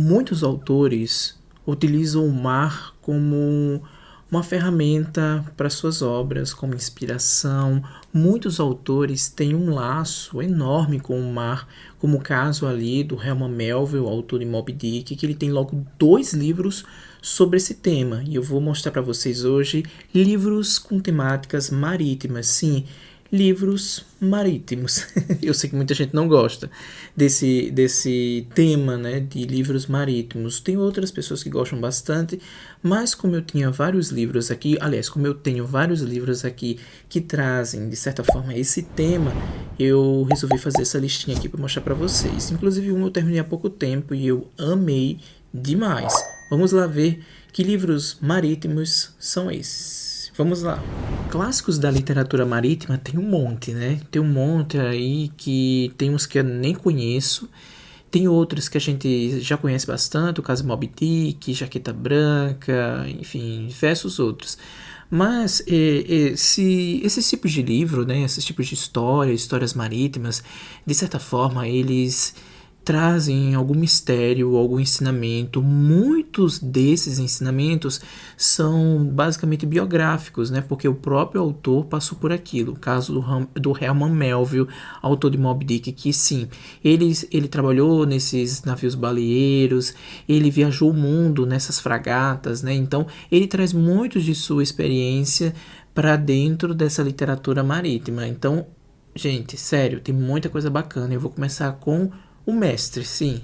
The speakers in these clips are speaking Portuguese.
Muitos autores utilizam o mar como uma ferramenta para suas obras, como inspiração. Muitos autores têm um laço enorme com o mar, como o caso ali do Herman Melville, autor de Moby Dick, que ele tem logo 2 livros sobre esse tema. E eu vou mostrar para vocês hoje livros com temáticas marítimas. Sim, livros marítimos. Eu sei que muita gente não gosta desse tema, né, de livros marítimos. Tem outras pessoas que gostam bastante, mas como eu tinha vários livros aqui, aliás, como eu tenho vários livros aqui que trazem, de certa forma, esse tema, eu resolvi fazer essa listinha aqui para mostrar para vocês. Inclusive, um eu terminei há pouco tempo e eu amei demais. Vamos lá ver que livros marítimos são esses. Vamos lá. Clássicos da literatura marítima tem um monte, né? Tem um monte aí que tem uns que eu nem conheço. Tem outros que a gente já conhece bastante, o caso Moby Dick, Jaqueta Branca, enfim, diversos outros. Mas esses tipos de livro, né, esses tipos de histórias marítimas, de certa forma, eles trazem algum mistério, algum ensinamento. Muitos desses ensinamentos são basicamente biográficos, né? Porque o próprio autor passou por aquilo. O caso do Herman Melville, autor de Moby Dick, que sim, ele trabalhou nesses navios baleeiros, ele viajou o mundo nessas fragatas, né? Então, ele traz muito de sua experiência para dentro dessa literatura marítima. Então, gente, sério, tem muita coisa bacana. Eu vou começar com o mestre, sim,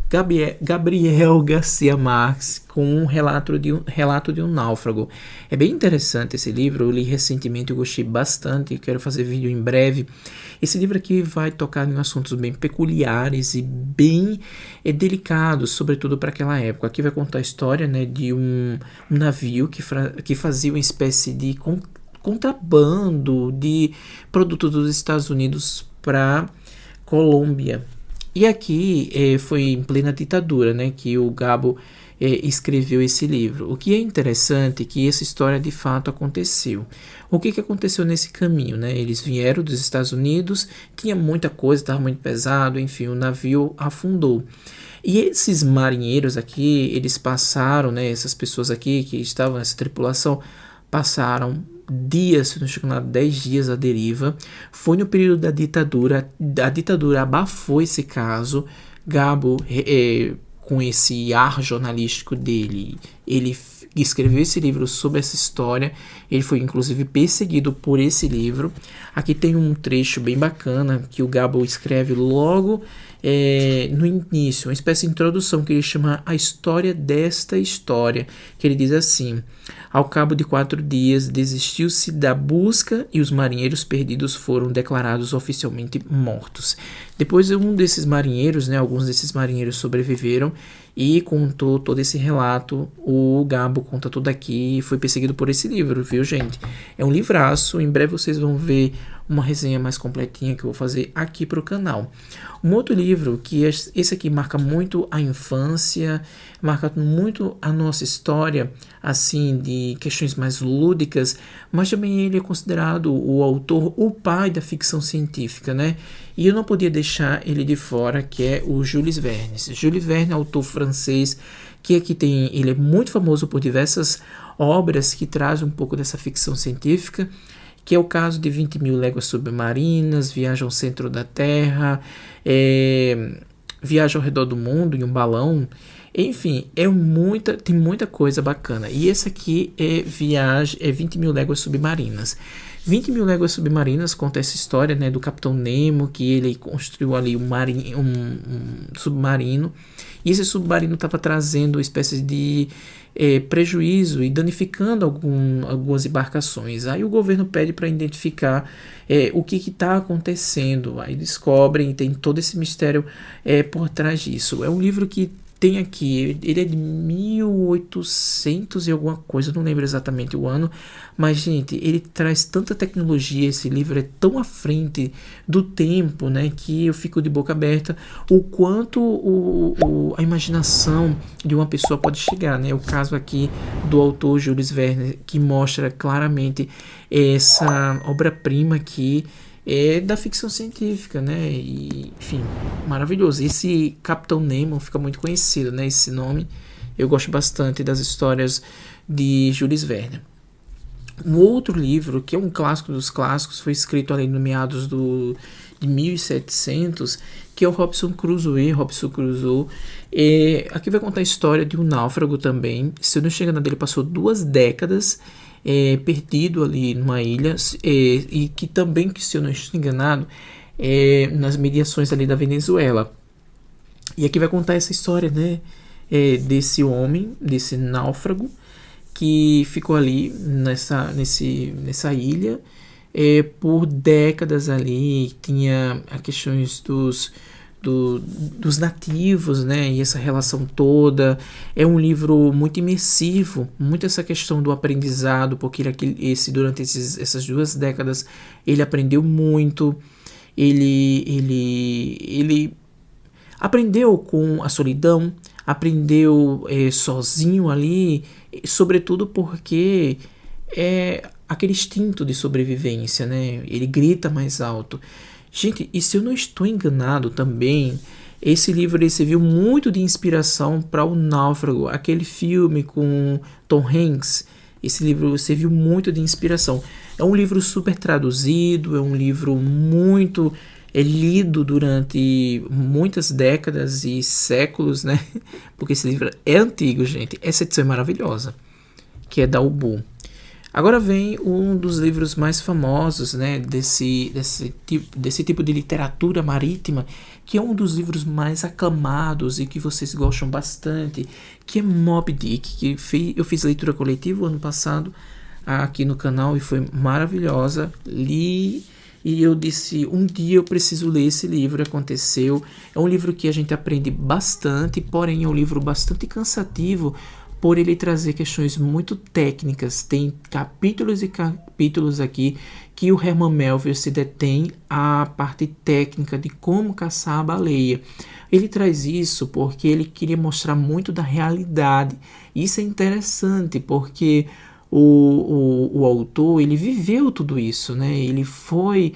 Gabriel Garcia Marques, com um relato de um náufrago. É bem interessante esse livro, eu li recentemente, eu gostei bastante, quero fazer vídeo em breve. Esse livro aqui vai tocar em assuntos bem peculiares e bem delicados, sobretudo para aquela época. Aqui vai contar a história, né, de um navio que fazia uma espécie de contrabando de produtos dos Estados Unidos para Colômbia. E aqui foi em plena ditadura, né, que o Gabo escreveu esse livro. O que é interessante é que essa história de fato aconteceu. O que aconteceu nesse caminho, né? Eles vieram dos Estados Unidos, tinha muita coisa, estava muito pesado, enfim, o navio afundou. E esses marinheiros aqui, eles passaram, né, essas pessoas aqui que estavam nessa tripulação, passaram dias, se não chegou a 10 dias à deriva. Foi no período da ditadura, a ditadura abafou esse caso. Gabo, com esse ar jornalístico dele, ele escreveu esse livro sobre essa história. Ele foi inclusive perseguido por esse livro. Aqui tem um trecho bem bacana que o Gabo escreve logo no início, uma espécie de introdução que ele chama A História desta História, que ele diz assim: ao cabo de 4 dias desistiu-se da busca e os marinheiros perdidos foram declarados oficialmente mortos. Depois um desses marinheiros, né, alguns desses marinheiros sobreviveram e contou todo esse relato. O Gabo conta tudo aqui e foi perseguido por esse livro, viu, gente? É um livraço, em breve vocês vão ver uma resenha mais completinha que eu vou fazer aqui para o canal. Um outro livro, que esse aqui marca muito a infância, marca muito a nossa história, assim, de questões mais lúdicas, mas também ele é considerado o autor, o pai da ficção científica, né? E eu não podia deixar ele de fora, que é o Jules Verne. Jules Verne é autor francês, que aqui ele é muito famoso por diversas obras que trazem um pouco dessa ficção científica, que é o caso de 20 mil léguas submarinas, Viagem ao Centro da Terra, Viagem ao Redor do Mundo em um balão. Enfim, tem muita coisa bacana. E esse aqui é 20 mil léguas submarinas. 20 mil léguas submarinas conta essa história, né, do Capitão Nemo, que ele construiu ali um submarino. E esse submarino estava trazendo espécies de prejuízo e danificando algumas embarcações. Aí o governo pede para identificar o que está acontecendo. Aí descobrem e tem todo esse mistério por trás disso. É um livro que tem aqui, ele é de 1800 e alguma coisa, não lembro exatamente o ano, mas, gente, ele traz tanta tecnologia, esse livro é tão à frente do tempo, né, que eu fico de boca aberta o quanto a imaginação de uma pessoa pode chegar, né? O caso aqui do autor Jules Verne, que mostra claramente essa obra-prima aqui é da ficção científica, né? E, enfim, maravilhoso. Esse Capitão Nemo fica muito conhecido, né? Esse nome. Eu gosto bastante das histórias de Jules Verne. Um outro livro, que é um clássico dos clássicos, foi escrito ali no meados de 1700, que é o Robinson Crusoe. Robinson Crusoe. Aqui vai contar a história de um náufrago também. Se eu não estou enganado, ele passou 2 décadas perdido ali numa ilha, e que também, que se eu não estou enganado, nas mediações ali da Venezuela. E aqui vai contar essa história, né, desse homem, desse náufrago, que ficou ali nessa ilha por décadas ali. Tinha as questões dos nativos, né, e essa relação toda. É um livro muito imersivo, muito essa questão do aprendizado, porque durante essas 2 décadas ele aprendeu muito. Ele aprendeu com a solidão, aprendeu sozinho ali, sobretudo porque é aquele instinto de sobrevivência, né? Ele grita mais alto. Gente, e se eu não estou enganado também, esse livro ele serviu muito de inspiração para O Náufrago, aquele filme com Tom Hanks. Esse livro serviu muito de inspiração. É um livro super traduzido, é um livro muito lido durante muitas décadas e séculos, né? Porque esse livro é antigo, gente. Essa edição é maravilhosa, que é da Ubu. Agora vem um dos livros mais famosos, né, desse tipo de literatura marítima, que é um dos livros mais aclamados e que vocês gostam bastante, que é Moby Dick, que eu fiz leitura coletiva ano passado aqui no canal e foi maravilhosa. Li e eu disse, um dia eu preciso ler esse livro. Aconteceu. É um livro que a gente aprende bastante, porém é um livro bastante cansativo, por ele trazer questões muito técnicas. Tem capítulos e capítulos aqui que o Herman Melville se detém à parte técnica de como caçar a baleia. Ele traz isso porque ele queria mostrar muito da realidade. Isso é interessante porque o autor, ele viveu tudo isso, né? Ele foi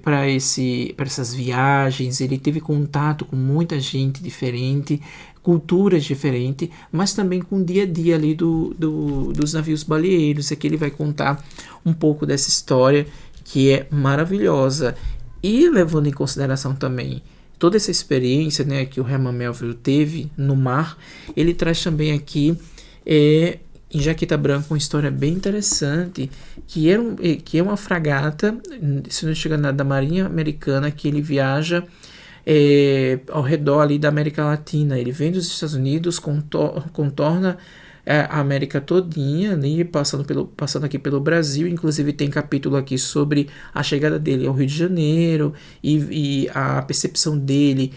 para essas viagens, ele teve contato com muita gente diferente, culturas diferentes, mas também com o dia a dia ali dos navios baleeiros. Aqui ele vai contar um pouco dessa história que é maravilhosa, e levando em consideração também toda essa experiência, né, que o Herman Melville teve no mar. Ele traz também aqui em Jaqueta Branca uma história bem interessante, que é uma fragata, se não chega nada, da Marinha Americana, que ele viaja ao redor ali da América Latina. Ele vem dos Estados Unidos, contorna a América todinha, ali, passando aqui pelo Brasil. Inclusive tem capítulo aqui sobre a chegada dele ao Rio de Janeiro e a percepção dele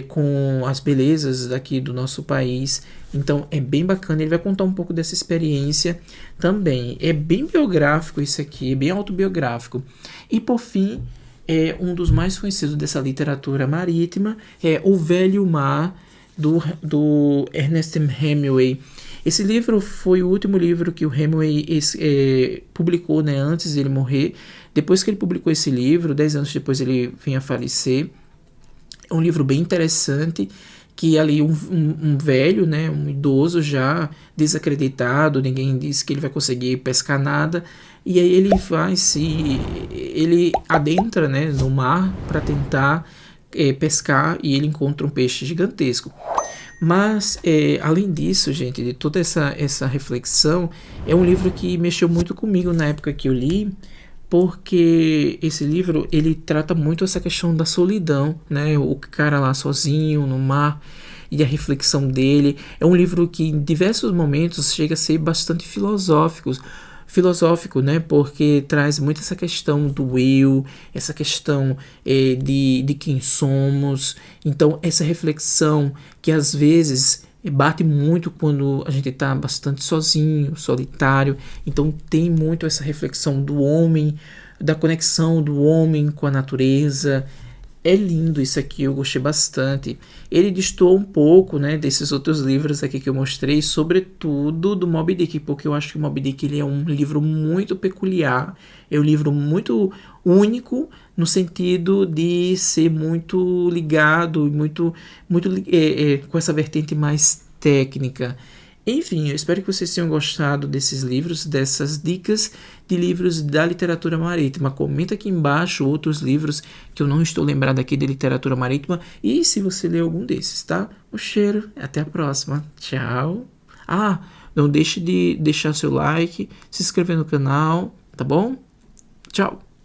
com as belezas daqui do nosso país. Então é bem bacana. Ele vai contar um pouco dessa experiência também. É bem biográfico isso aqui, é bem autobiográfico. E por fim, um dos mais conhecidos dessa literatura marítima é O Velho Mar, do Ernest Hemingway. Esse livro foi o último livro que o Hemingway publicou, né, antes de ele morrer. Depois que ele publicou esse livro, 10 anos depois ele vem a falecer. É um livro bem interessante, que ali um velho, né, um idoso já desacreditado, ninguém diz que ele vai conseguir pescar nada, e aí ele adentra, né, no mar para tentar pescar, e ele encontra um peixe gigantesco. Mas além disso, gente, de toda essa reflexão, é um livro que mexeu muito comigo na época que eu li, porque esse livro ele trata muito essa questão da solidão, né? O cara lá sozinho no mar e a reflexão dele. É um livro que em diversos momentos chega a ser bastante filosófico, né? Porque traz muito essa questão do eu, essa questão de quem somos. Então essa reflexão que às vezes bate muito quando a gente está bastante sozinho, solitário. Então tem muito essa reflexão do homem, da conexão do homem com a natureza. É lindo isso aqui, eu gostei bastante. Ele destoa um pouco, né, desses outros livros aqui que eu mostrei, sobretudo do Moby Dick, porque eu acho que o Moby Dick ele é um livro muito peculiar, é um livro muito único no sentido de ser muito ligado, com essa vertente mais técnica. Enfim, eu espero que vocês tenham gostado desses livros, dessas dicas de livros da literatura marítima. Comenta aqui embaixo outros livros que eu não estou lembrado aqui de literatura marítima e se você leu algum desses, tá? Um cheiro, até a próxima. Tchau. Ah, não deixe de deixar seu like, se inscrever no canal, tá bom? Tchau.